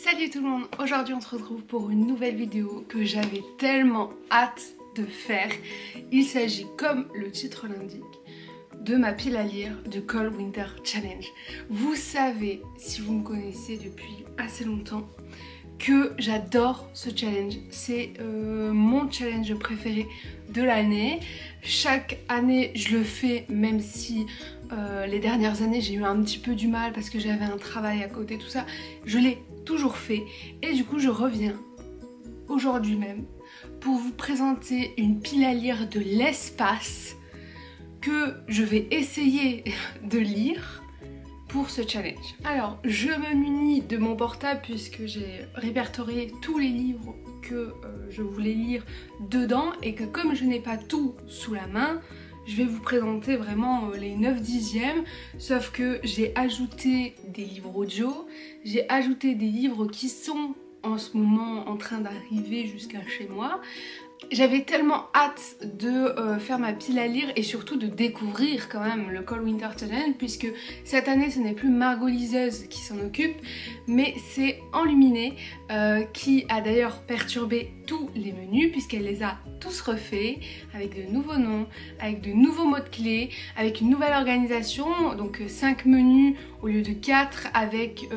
Salut tout le monde, aujourd'hui on se retrouve pour une nouvelle vidéo que j'avais tellement hâte de faire. Il s'agit, comme le titre l'indique, de ma pile à lire du Cold Winter Challenge. Vous savez, si vous me connaissez depuis assez longtemps, que j'adore ce challenge. C'est mon challenge préféré de l'année. Chaque année je le fais, même si les dernières années j'ai eu un petit peu du mal parce que j'avais un travail à côté, tout ça. Je l'ai toujours fait et du coup je reviens aujourd'hui même pour vous présenter une pile à lire de l'espace que je vais essayer de lire pour ce challenge. Alors je me munis de mon portable puisque j'ai répertorié tous les livres que je voulais lire dedans et que comme je n'ai pas tout sous la main, je vais vous présenter vraiment les 9/10, sauf que j'ai ajouté des livres audio, j'ai ajouté des livres qui sont en ce moment en train d'arriver jusqu'à chez moi. J'avais tellement hâte de faire ma pile à lire et surtout de découvrir quand même le Cold Winter Challenge, puisque cette année ce n'est plus Margot Liseuse qui s'en occupe, mais c'est Enluminée qui a d'ailleurs perturbé tous les menus puisqu'elle les a tous refaits avec de nouveaux noms, avec de nouveaux mots de clés, avec une nouvelle organisation, donc 5 menus au lieu de 4, avec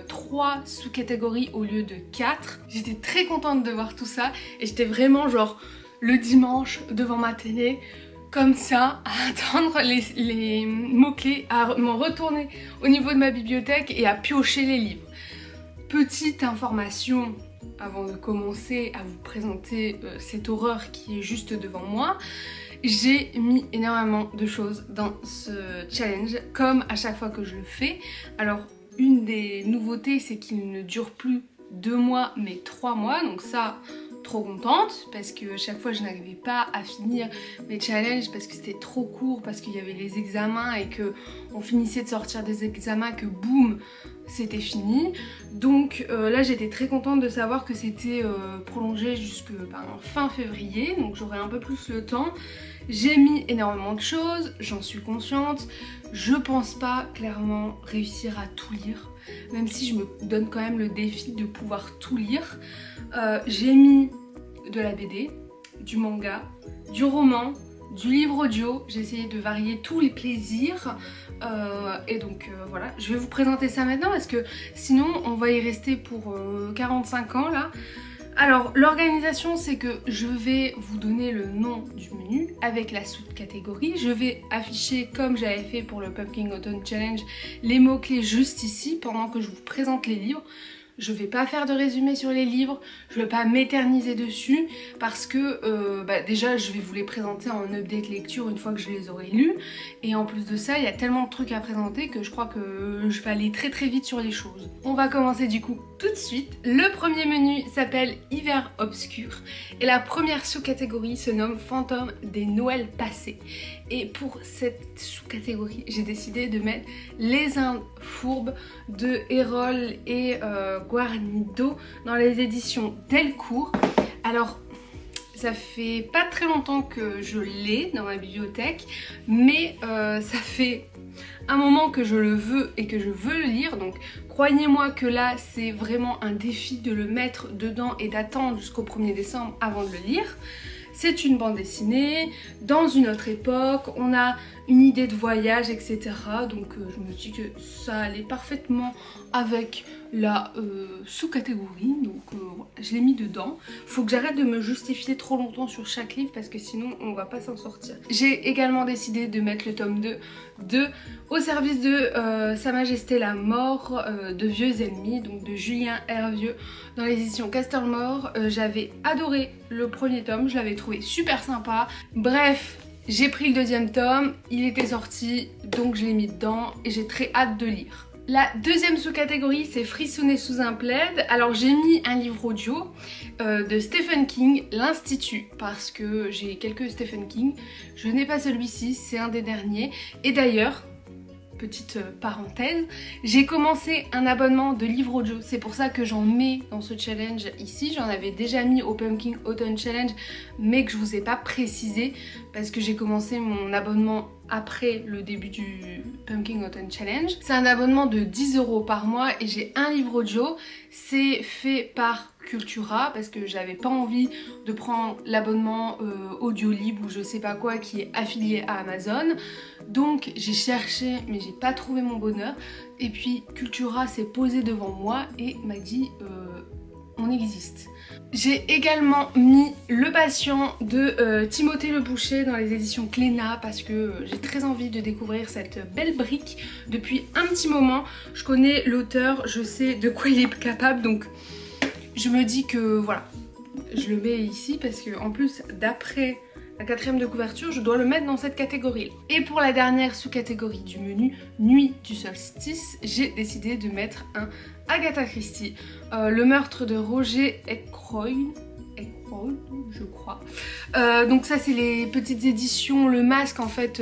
3 sous-catégories au lieu de 4. J'étais très contente de voir tout ça et j'étais vraiment genre le dimanche devant ma télé comme ça à attendre les mots-clés, à m'en retourner au niveau de ma bibliothèque et à piocher les livres. Petite information avant de commencer à vous présenter cette horreur qui est juste devant moi. J'ai mis énormément de choses dans ce challenge, comme à chaque fois que je le fais. Alors, une des nouveautés, c'est qu'il ne dure plus 2 mois, mais 3 mois. Donc ça, trop contente, parce que chaque fois, je n'arrivais pas à finir mes challenges, parce que c'était trop court, parce qu'il y avait les examens, et que on finissait de sortir des examens, que boum, c'était fini. Donc là, j'étais très contente de savoir que c'était prolongé jusque fin février, donc j'aurai un peu plus le temps. J'ai mis énormément de choses, j'en suis consciente. Je pense pas clairement réussir à tout lire, même si je me donne quand même le défi de pouvoir tout lire. J'ai mis de la BD, du manga, du roman, du livre audio. J'ai essayé de varier tous les plaisirs. Et donc voilà, je vais vous présenter ça maintenant parce que sinon on va y rester pour 45 ans là. Alors l'organisation, c'est que je vais vous donner le nom du menu avec la sous-catégorie. Je vais afficher, comme j'avais fait pour le Pumpkin Autumn Challenge, les mots-clés juste ici pendant que je vous présente les livres. Je vais pas faire de résumé sur les livres, je vais pas m'éterniser dessus parce que déjà je vais vous les présenter en update lecture une fois que je les aurai lus. Et en plus de ça, il y a tellement de trucs à présenter que je crois que je vais aller très vite sur les choses. On va commencer du coup tout de suite. Le premier menu s'appelle Hiver Obscur et la première sous-catégorie se nomme Fantômes des Noëls passés. Et pour cette sous-catégorie, j'ai décidé de mettre Les Indes fourbes de Erol et Guarnido dans les éditions Delcourt. Alors, ça fait pas très longtemps que je l'ai dans ma bibliothèque, mais ça fait un moment que je le veux et que je veux le lire, donc croyez-moi que là c'est vraiment un défi de le mettre dedans et d'attendre jusqu'au 1er décembre avant de le lire. C'est une bande dessinée, dans une autre époque, on a une idée de voyage, etc. Donc je me suis dit que ça allait parfaitement avec la sous-catégorie, donc je l'ai mis dedans. Faut que j'arrête de me justifier trop longtemps sur chaque livre parce que sinon on va pas s'en sortir. J'ai également décidé de mettre le tome 2 de Au service de Sa Majesté la Mort de Vieux Ennemis, donc de Julien Hervieux dans les éditions Castelmore. J'avais adoré le premier tome, je l'avais trouvé super sympa. Bref, j'ai pris le deuxième tome, il était sorti, donc je l'ai mis dedans et j'ai très hâte de lire. La deuxième sous-catégorie, c'est Frissonner sous un plaid. Alors j'ai mis un livre audio de Stephen King, L'Institut, parce que j'ai quelques Stephen King. Je n'ai pas celui-ci, c'est un des derniers. Et d'ailleurs, petite parenthèse, j'ai commencé un abonnement de livres audio. C'est pour ça que j'en mets dans ce challenge ici. J'en avais déjà mis au Pumpkin Autumn Challenge, mais que je vous ai pas précisé parce que j'ai commencé mon abonnement après le début du Pumpkin Autumn Challenge. C'est un abonnement de 10 € par mois et j'ai un livre audio. C'est fait par Cultura parce que j'avais pas envie de prendre l'abonnement Audiolib ou je sais pas quoi qui est affilié à Amazon. Donc j'ai cherché mais j'ai pas trouvé mon bonheur. Et puis Cultura s'est posé devant moi et m'a dit on existe. J'ai également mis Le Patient de Timothée Le Boucher dans les éditions Cléna parce que j'ai très envie de découvrir cette belle brique depuis un petit moment. Je connais l'auteur, je sais de quoi il est capable, donc je me dis que voilà, je le mets ici parce que en plus d'après la 4e de couverture, je dois le mettre dans cette catégorie. Et pour la dernière sous-catégorie du menu, Nuit du solstice, j'ai décidé de mettre un Agatha Christie, le meurtre de Roger Ackroyd, je crois. Donc ça c'est les petites éditions Le Masque en fait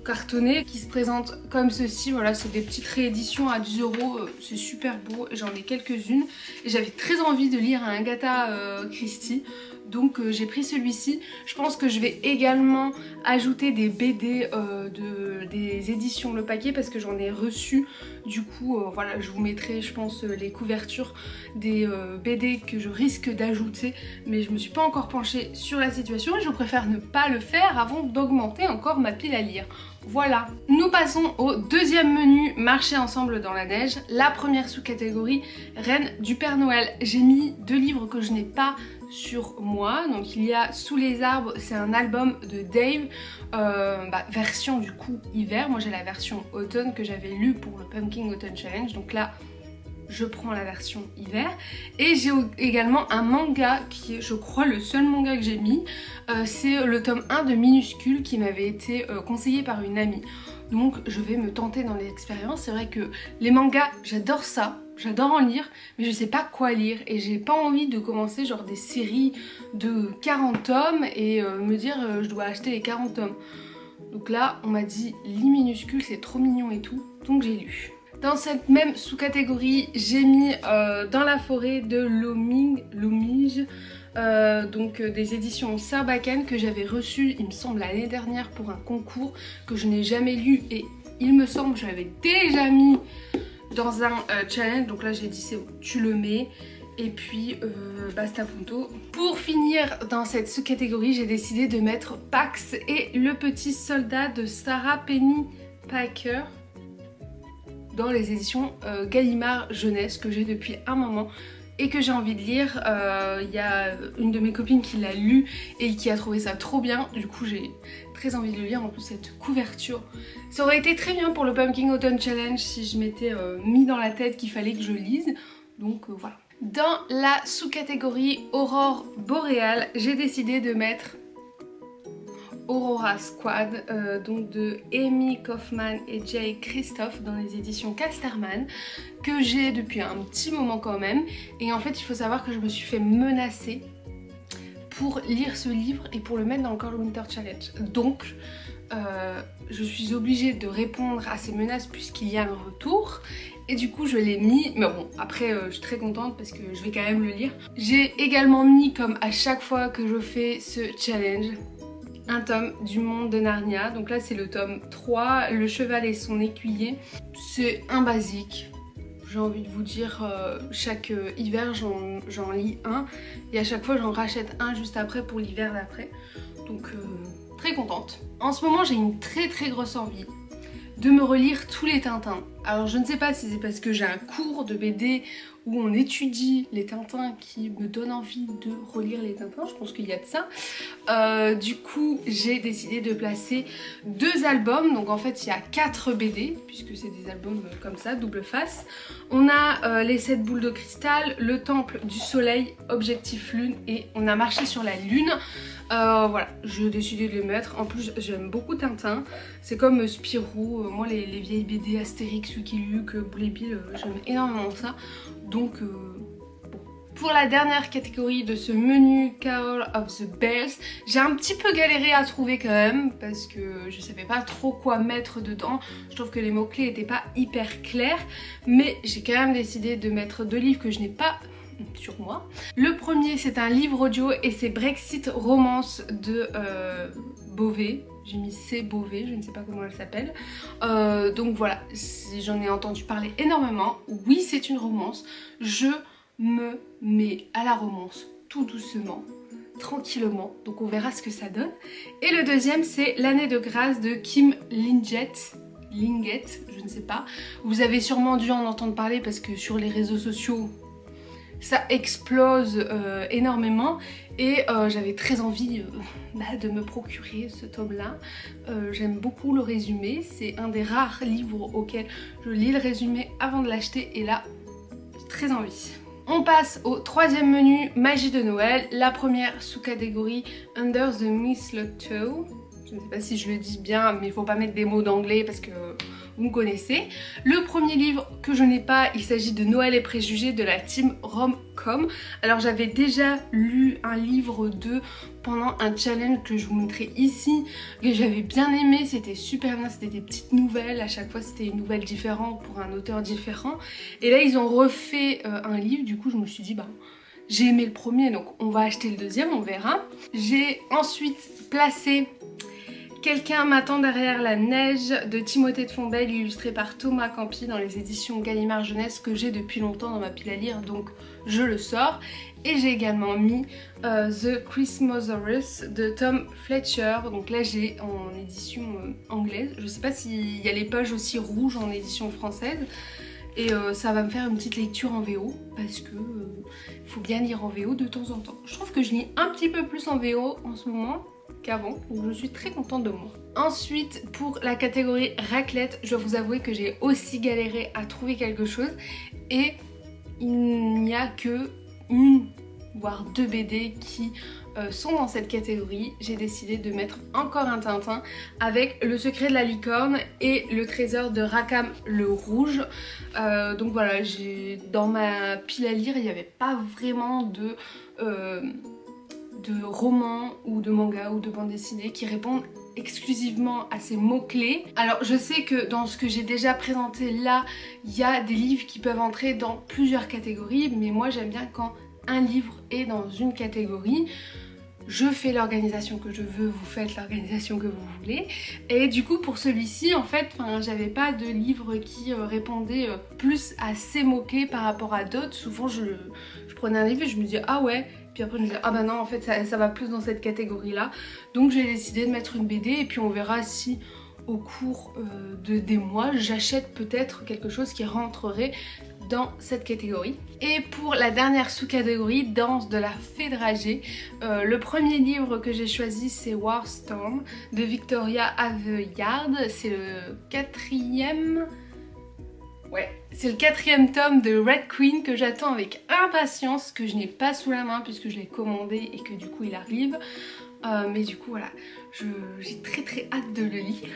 cartonné qui se présentent comme ceci. Voilà, c'est des petites rééditions à 10 €, c'est super beau, j'en ai quelques-unes et j'avais très envie de lire un Agatha Christie. Donc j'ai pris celui-ci. Je pense que je vais également ajouter des BD des éditions Le Paquet parce que j'en ai reçu. Du coup voilà, je vous mettrai je pense les couvertures des BD que je risque d'ajouter. Mais je me suis pas encore penchée sur la situation et je préfère ne pas le faire avant d'augmenter encore ma pile à lire. Voilà, nous passons au deuxième menu, marcher ensemble dans la neige. La première sous-catégorie, Reine du Père Noël. J'ai mis 2 livres que je n'ai pas sur moi. Donc il y a Sous les arbres, c'est un album de Dave, version du coup hiver. Moi j'ai la version automne que j'avais lue pour le Pumpkin Autumn Challenge. Donc là je prends la version hiver. Et j'ai également un manga qui est je crois le seul manga que j'ai mis. C'est le tome 1 de Minuscule qui m'avait été conseillé par une amie. Donc je vais me tenter dans l'expérience. C'est vrai que les mangas j'adore ça. J'adore en lire, mais je sais pas quoi lire et j'ai pas envie de commencer genre des séries de 40 tomes et me dire je dois acheter les 40 tomes. Donc là on m'a dit lis Minuscule, c'est trop mignon et tout, donc j'ai lu. Dans cette même sous-catégorie, j'ai mis Dans la forêt de Lomige, donc des éditions Sarbacane que j'avais reçues il me semble l'année dernière pour un concours que je n'ai jamais lu et il me semble que je l'avais déjà mis dans un challenge. Donc là j'ai dit c'est bon, tu le mets et puis basta punto. Pour finir dans cette sous-catégorie, j'ai décidé de mettre Pax et le petit soldat de Sarah Pennypacker dans les éditions Gallimard Jeunesse que j'ai depuis un moment et que j'ai envie de lire. Il y a une de mes copines qui l'a lu et qui a trouvé ça trop bien, du coup j'ai très envie de le lire. En plus cette couverture, ça aurait été très bien pour le Pumpkin Autumn Challenge si je m'étais mis dans la tête qu'il fallait que je lise, donc voilà. Dans la sous-catégorie Aurore Boréale, j'ai décidé de mettre Aurora Squad, donc de Amy Kaufman et Jay Christophe dans les éditions Casterman, que j'ai depuis un petit moment quand même. Et en fait il faut savoir que je me suis fait menacer pour lire ce livre et pour le mettre dans le Cold Winter Challenge. Donc je suis obligée de répondre à ces menaces puisqu'il y a un retour. Et du coup je l'ai mis, mais bon après je suis très contente parce que je vais quand même le lire. J'ai également mis, comme à chaque fois que je fais ce challenge, un tome du Monde de Narnia. Donc là c'est le tome 3, Le cheval et son écuyer. C'est un basique, j'ai envie de vous dire, chaque hiver j'en lis un et à chaque fois j'en rachète un juste après pour l'hiver d'après. Donc très contente. En ce moment j'ai une très grosse envie de me relire tous les Tintins. Alors je ne sais pas si c'est parce que j'ai un cours de BD où on étudie les Tintins qui me donne envie de relire les Tintins, je pense qu'il y a de ça. Du coup j'ai décidé de placer 2 albums, donc en fait il y a 4 BD puisque c'est des albums comme ça, double face. On a les 7 boules de cristal, Le temple du soleil, Objectif lune et On a marché sur la lune. Voilà, j'ai décidé de les mettre. En plus j'aime beaucoup Tintin, c'est comme Spirou, moi les vieilles BD Astérix, Lucky Luke, Boule et Bill, j'aime énormément ça. Donc bon. Pour la dernière catégorie de ce menu Carol of the Bells, j'ai un petit peu galéré à trouver quand même parce que je savais pas trop quoi mettre dedans. Je trouve que les mots-clés n'étaient pas hyper clairs, mais j'ai quand même décidé de mettre 2 livres que je n'ai pas sur moi. Le premier c'est un livre audio et c'est Brexit Romance de Beauvais. j'ai mis C. Beauvais, je ne sais pas comment elle s'appelle. Donc voilà, j'en ai entendu parler énormément. Oui, c'est une romance. Je me mets à la romance tout doucement, tranquillement. Donc on verra ce que ça donne. Et le deuxième, c'est L'année de grâce de Kim Liggett, je ne sais pas. Vous avez sûrement dû en entendre parler parce que sur les réseaux sociaux, ça explose énormément. Et j'avais très envie de me procurer ce tome-là. J'aime beaucoup le résumé. C'est un des rares livres auxquels je lis le résumé avant de l'acheter. Et là, j'ai très envie. On passe au troisième menu, Magie de Noël. La première sous-catégorie, Under the Mistletoe. Je ne sais pas si je le dis bien, mais il ne faut pas mettre des mots d'anglais parce que vous me connaissez. Le premier livre que je n'ai pas, il s'agit de Noël et préjugés de la team Rom-Com. Alors j'avais déjà lu un livre d'eux pendant un challenge que je vous montrais ici, que j'avais bien aimé, c'était super bien, c'était des petites nouvelles, à chaque fois c'était une nouvelle différente pour un auteur différent. Et là ils ont refait un livre, du coup je me suis dit j'ai aimé le premier donc on va acheter le deuxième, on verra. J'ai ensuite placé Quelqu'un m'attend derrière la neige de Timothée de Fombelle, illustré par Thomas Campi dans les éditions Gallimard Jeunesse que j'ai depuis longtemps dans ma pile à lire, donc je le sors. Et j'ai également mis The Christmasaurus de Tom Fletcher, donc là j'ai en édition anglaise. Je sais pas s'il y a les pages aussi rouges en édition française. Et ça va me faire une petite lecture en VO parce que faut bien lire en VO de temps en temps. Je trouve que je lis un petit peu plus en VO en ce moment qu'avant, donc je suis très contente de moi. Ensuite, pour la catégorie raclette, je dois vous avouer que j'ai aussi galéré à trouver quelque chose et il n'y a que une voire deux BD qui sont dans cette catégorie. J'ai décidé de mettre encore un Tintin avec Le secret de la licorne et Le trésor de Rackham le rouge. Donc voilà, dans ma pile à lire il n'y avait pas vraiment de romans ou de mangas ou de bandes dessinées qui répondent exclusivement à ces mots-clés. Alors je sais que dans ce que j'ai déjà présenté là, il y a des livres qui peuvent entrer dans plusieurs catégories, mais moi j'aime bien quand un livre est dans une catégorie. Je fais l'organisation que je veux, vous faites l'organisation que vous voulez. Et du coup pour celui-ci en fait, j'avais pas de livre qui répondait plus à ces mots-clés par rapport à d'autres. Souvent je prenais un livre et je me disais ah ouais, puis après je me disais ah bah non en fait ça va plus dans cette catégorie là. Donc j'ai décidé de mettre une BD et puis on verra si au cours des mois j'achète peut-être quelque chose qui rentrerait dans cette catégorie. Et pour la dernière sous-catégorie, Danse de la fée dragée, le premier livre que j'ai choisi c'est War Storm de Victoria Aveyard. C'est le quatrième... Ouais, c'est le quatrième tome de Red Queen que j'attends avec impatience, que je n'ai pas sous la main puisque je l'ai commandé et que du coup il arrive. Mais du coup voilà, j'ai très hâte de le lire.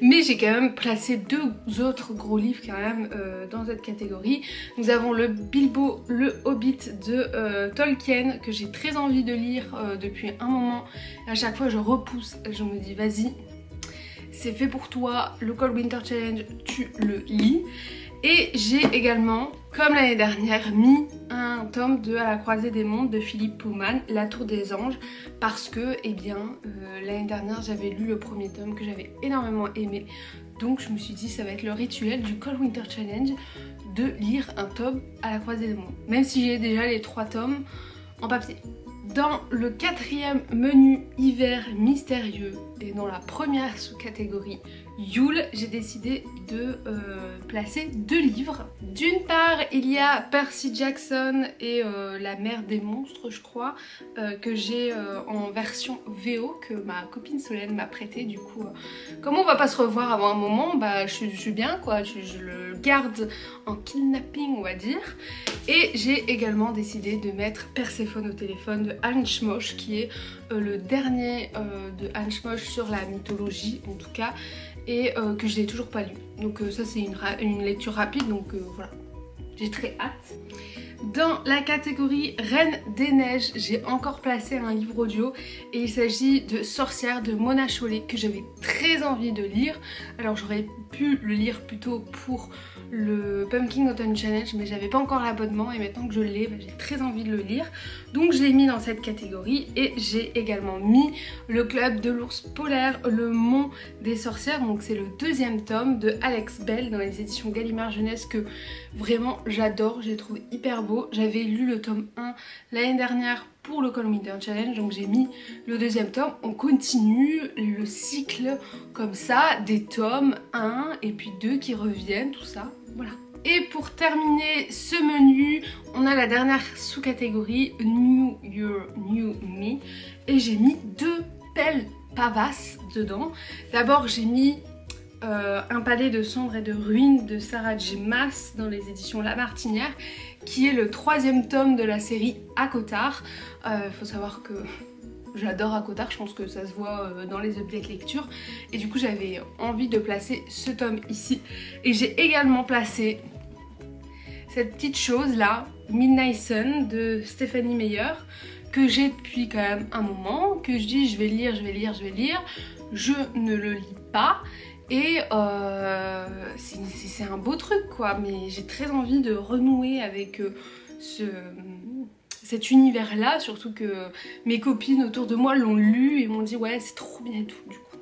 Mais j'ai quand même placé deux autres gros livres quand même dans cette catégorie. Nous avons le Bilbo le Hobbit de Tolkien que j'ai très envie de lire depuis un moment. À chaque fois je repousse, je me dis vas-y, c'est fait pour toi, le Cold Winter Challenge, tu le lis. Et j'ai également, comme l'année dernière, mis un tome de À la croisée des mondes de Philippe Pullman, La Tour des Anges, parce que, eh bien, l'année dernière, j'avais lu le premier tome que j'avais énormément aimé. Donc je me suis dit, ça va être le rituel du Cold Winter Challenge de lire un tome À la croisée des mondes, même si j'ai déjà les 3 tomes en papier. Dans le quatrième menu hiver mystérieux et dans la première sous-catégorie Yule, j'ai décidé de placer 2 livres. D'une part, il y a Percy Jackson et la mer des monstres, je crois, que j'ai en version VO, que ma copine Solène m'a prêté. Du coup, comme on va pas se revoir avant un moment, bah je suis bien quoi, je le garde en kidnapping on va dire. Et j'ai également décidé de mettre Perséphone au téléphone de Anne Schmosh, qui est le dernier de Anne Schmosh sur la mythologie en tout cas, et que je n'ai toujours pas lu. Donc ça c'est une lecture rapide, donc voilà, j'ai très hâte. Dans la catégorie Reine des Neiges, j'ai encore placé un livre audio et il s'agit de Sorcière de Mona Chollet que j'avais très envie de lire. Alors j'aurais pu le lire plutôt pour le Pumpkin Autumn Challenge, mais j'avais pas encore l'abonnement et maintenant que je l'ai, bah, j'ai très envie de le lire. Donc je l'ai mis dans cette catégorie et j'ai également mis le Club de l'ours polaire, le Mont des sorcières. Donc c'est le deuxième tome de Alex Bell dans les éditions Gallimard Jeunesse que vraiment j'adore, je l'ai trouvé hyper beau. J'avais lu le tome 1 l'année dernière pour le Cold Winter Challenge, donc j'ai mis le deuxième tome. On continue le cycle comme ça, des tomes 1 et puis 2 qui reviennent, tout ça, voilà. Et pour terminer ce menu, on a la dernière sous-catégorie New Year, New Me, et j'ai mis 2 pelles pavasses dedans. D'abord j'ai mis Un palais de cendres et de ruines de Sarah J. Maas dans les éditions La Martinière, qui est le 3e tome de la série ACOTAR. Faut savoir que j'adore ACOTAR, je pense que ça se voit dans les updates lecture. Et du coup j'avais envie de placer ce tome ici. Et j'ai également placé cette petite chose là, Midnight Sun de Stephanie Meyer, que j'ai depuis quand même un moment, que je dis je vais lire, je vais lire, je vais lire. Je ne le lis pas. Et c'est un beau truc quoi, mais j'ai très envie de renouer avec cet univers là, surtout que mes copines autour de moi l'ont lu et m'ont dit ouais c'est trop bien et tout, du coup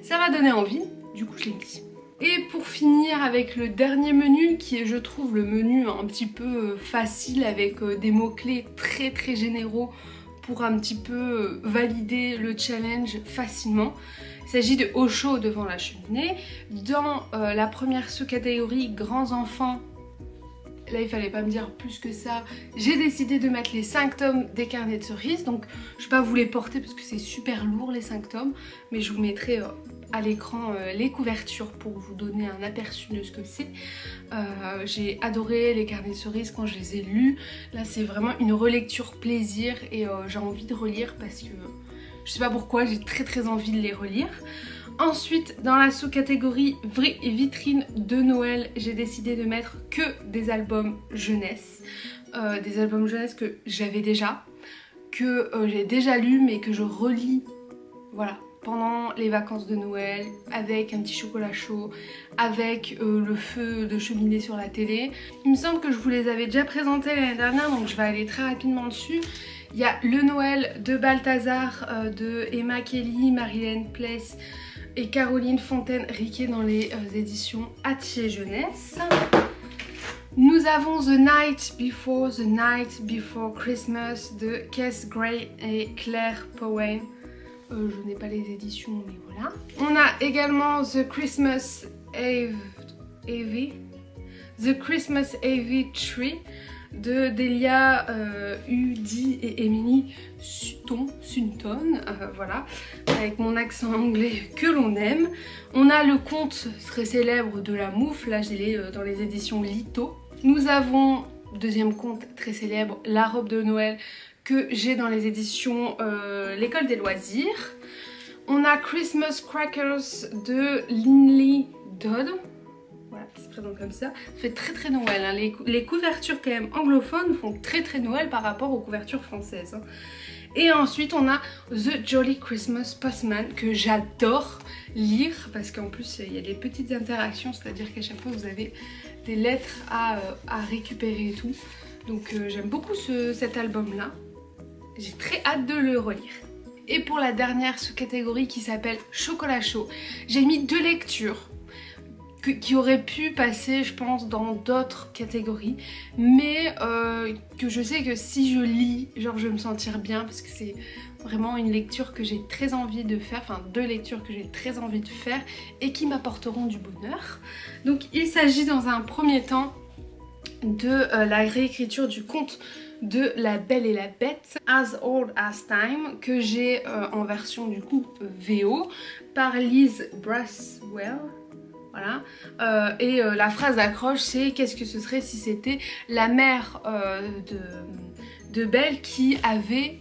ça m'a donné envie, du coup je l'ai mis. Et pour finir avec le dernier menu qui est je trouve le menu un petit peu facile avec des mots-clés très très généraux pour un petit peu valider le challenge facilement. Il s'agit de Au chaud devant la cheminée. Dans la première sous-catégorie grands enfants, là il fallait pas me dire plus que ça, j'ai décidé de mettre les 5 tomes des carnets de cerises. Donc je vais pas vous les porter parce que c'est super lourd les 5 tomes, mais je vous mettrai à l'écran les couvertures pour vous donner un aperçu de ce que c'est. J'ai adoré les carnets de cerises quand je les ai lus. Là c'est vraiment une relecture plaisir et j'ai envie de relire parce que je sais pas pourquoi, j'ai très envie de les relire. Ensuite, dans la sous-catégorie vitrine de Noël, j'ai décidé de mettre que des albums jeunesse. Des albums jeunesse que j'avais déjà, que j'ai déjà lus mais que je relis, voilà, pendant les vacances de Noël, avec un petit chocolat chaud, avec le feu de cheminée sur la télé. Il me semble que je vous les avais déjà présentés l'année dernière, donc je vais aller très rapidement dessus. Il y a Le Noël de Balthazar de Emma Kelly, Marilyn Place et Caroline Fontaine-Riquet dans les éditions Hachette Jeunesse. Nous avons The Night Before Christmas de Kes Gray et Claire Powen. Je n'ai pas les éditions mais voilà. On a également The Christmas Ivy Tree de Delia Udi et Emily Sutton, voilà, avec mon accent anglais que l'on aime. On a le conte très célèbre de la moufle, là je l'ai dans les éditions Lito. Nous avons, deuxième conte très célèbre, La robe de Noël, que j'ai dans les éditions L'école des loisirs. On a Christmas Crackers de Linley Dodd. Voilà, qui se présente comme ça. Ça fait très Noël, hein. Les couvertures quand même anglophones font très Noël par rapport aux couvertures françaises, hein. Et ensuite on a The Jolly Christmas Postman que j'adore lire parce qu'en plus il y a des petites interactions, c'est-à-dire qu'à chaque fois vous avez des lettres à récupérer et tout. Donc j'aime beaucoup cet album là. J'ai très hâte de le relire. Et pour la dernière sous-catégorie qui s'appelle Chocolat chaud, j'ai mis 2 lectures qui auraient pu passer je pense dans d'autres catégories, mais que je sais que si je lis, genre je vais me sentir bien parce que c'est vraiment une lecture que j'ai très envie de faire, enfin 2 lectures que j'ai très envie de faire et qui m'apporteront du bonheur. Donc il s'agit dans un premier temps de la réécriture du conte de La Belle et la Bête, As Old As Time, que j'ai en version du coup VO par Liz Braswell. Voilà. La phrase d'accroche c'est: qu'est-ce que ce serait si c'était la mère de Belle qui avait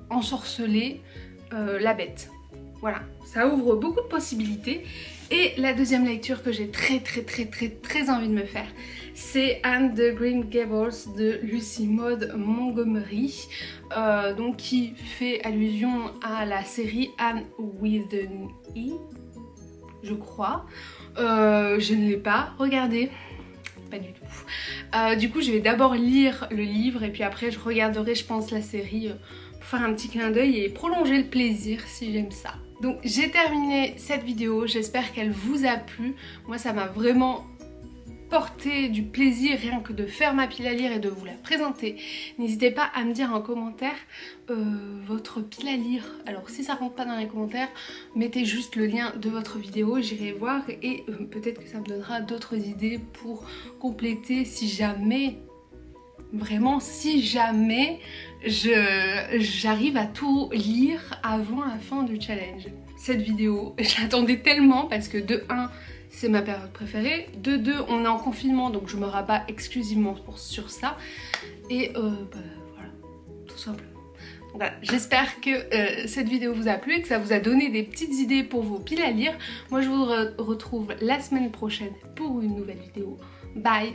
ensorcelé la bête. Voilà, ça ouvre beaucoup de possibilités. Et la deuxième lecture que j'ai très envie de me faire, c'est Anne de Green Gables de Lucy Maud Montgomery, donc qui fait allusion à la série Anne with an E, je crois. Je ne l'ai pas regardé, pas du tout. Du coup je vais d'abord lire le livre et puis après je regarderai je pense la série pour faire un petit clin d'œil et prolonger le plaisir si j'aime ça. Donc j'ai terminé cette vidéo, j'espère qu'elle vous a plu. Moi ça m'a vraiment porter du plaisir rien que de faire ma pile à lire et de vous la présenter. N'hésitez pas à me dire en commentaire votre pile à lire. Alors si ça rentre pas dans les commentaires, mettez juste le lien de votre vidéo, j'irai voir et peut-être que ça me donnera d'autres idées pour compléter si jamais, vraiment si jamais j'arrive à tout lire avant la fin du challenge. Cette vidéo, je l'attendais tellement parce que de 1, c'est ma période préférée. De 2, on est en confinement donc je me rabats exclusivement sur ça. Et voilà, tout simplement. Voilà, j'espère que cette vidéo vous a plu et que ça vous a donné des petites idées pour vos piles à lire. Moi je vous retrouve la semaine prochaine pour une nouvelle vidéo. Bye!